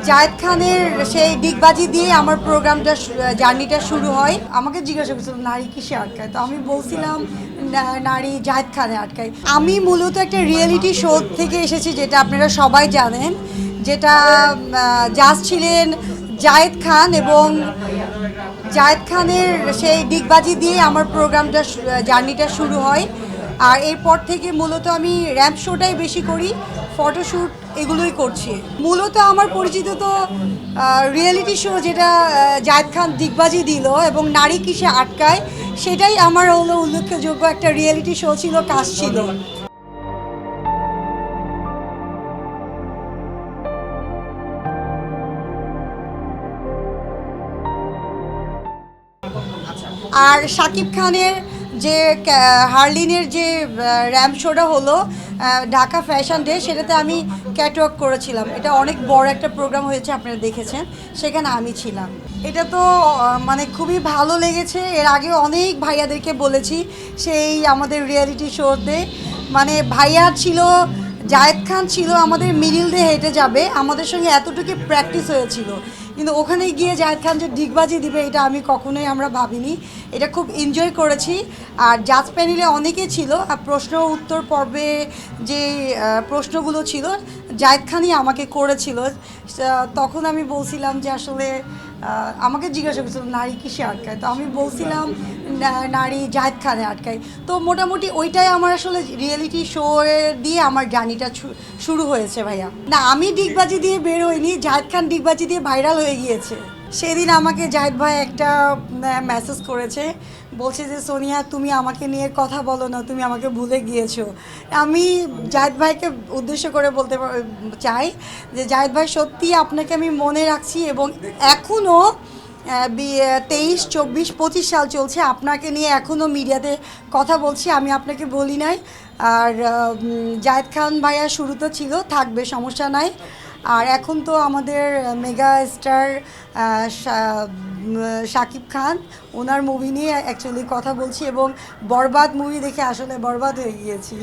জায়েদ খানের সেই ডিগবাজি দিয়ে আমার প্রোগ্রামটা জার্নিটা শুরু হয়। আমাকে জিজ্ঞাসা করছিল নারী কিসে আটকায়, তো আমি বলছিলাম নারী জায়েদ খানে আটকায়। আমি মূলত একটা রিয়েলিটি শো থেকে এসেছি, যেটা আপনারা সবাই জানেন, যেটা জাজ ছিলেন জায়েদ খান, এবং জায়েদ খানের সেই ডিগবাজি দিয়ে আমার প্রোগ্রামটা জার্নিটা শুরু হয়। আর এরপর থেকে মূলত আমি র্যাম্প শোটাই বেশি করি, ফটোশ্যুট এগুলোই করছি। মূলত আমার পরিচিত তো রিয়েলিটি শো, যেটা জায়েদ খান ডিগবাজি দিল এবং নারী কিসে আটকায়, সেটাই আমার হলো উল্লেখযোগ্য একটা রিয়েলিটি শো ছিল, কাজ ছিল। আর শাকিব খানের যে হার্লিনের যে র্যাম্প শোটা হলো ঢাকা ফ্যাশন ডে, সেটাতে আমি ক্যাটওয়াক করেছিলাম। এটা অনেক বড় একটা প্রোগ্রাম হয়েছে, আপনারা দেখেছেন, সেখানে আমি ছিলাম। এটা তো মানে খুবই ভালো লেগেছে। এর আগে অনেক ভাইয়াদেরকে বলেছি সেই আমাদের রিয়েলিটি শোতে, মানে ভাইয়া ছিল, জায়েদ খান ছিল আমাদের মিডিল দিয়ে হেঁটে যাবে, আমাদের সঙ্গে এতটুকু প্র্যাকটিস হয়েছিল, কিন্তু ওখানে গিয়ে জায়েদ খান যে ডিগবাজি দিবে এটা আমি কখনোই আমরা ভাবিনি। এটা খুব এনজয় করেছি। আর জাজ প্যানেলে অনেকে ছিল, আর প্রশ্ন উত্তর পর্বে যে প্রশ্নগুলো ছিল জায়েদ খানই আমাকে করেছিল। তখন আমি বলছিলাম যে আসলে আমাকে জিজ্ঞাসা করছিল নারী কিসে আটকায়, তো আমি বলছিলাম নারী জায়েদ খানে আটকায়। তো মোটামুটি ওইটাই আমার আসলে রিয়েলিটি শো দিয়ে আমার জার্নিটা শুরু হয়েছে ভাইয়া। না, আমি ডিগবাজি দিয়ে বের হইনি, জায়েদ খান ডিগবাজি দিয়ে ভাইরাল হয়ে গিয়েছে। সেদিন আমাকে জায়েদ ভাই একটা মেসেজ করেছে, বলছে যে সোনিয়া তুমি আমাকে নিয়ে কথা বলো না, তুমি আমাকে ভুলে গিয়েছো। আমি জায়েদ ভাইকে উদ্দেশ্য করে বলতে চাই যে জায়েদ ভাই সত্যি আপনাকে আমি মনে রাখছি, এবং এখনও 23, 24, 25 সাল চলছে, আপনাকে নিয়ে এখনও মিডিয়াতে কথা বলছি, আমি আপনাকে বলি নাই। আর জায়েদ খান ভাইয়া শুরুতে ছিল, থাকবে, সমস্যা নাই। আর এখন তো আমাদের মেগা স্টার শাকিব খান, ওনার মুভি নিয়ে অ্যাকচুয়ালি কথা বলছি, এবং বরবাদ মুভি দেখে আসলে বরবাদ হয়ে গিয়েছি।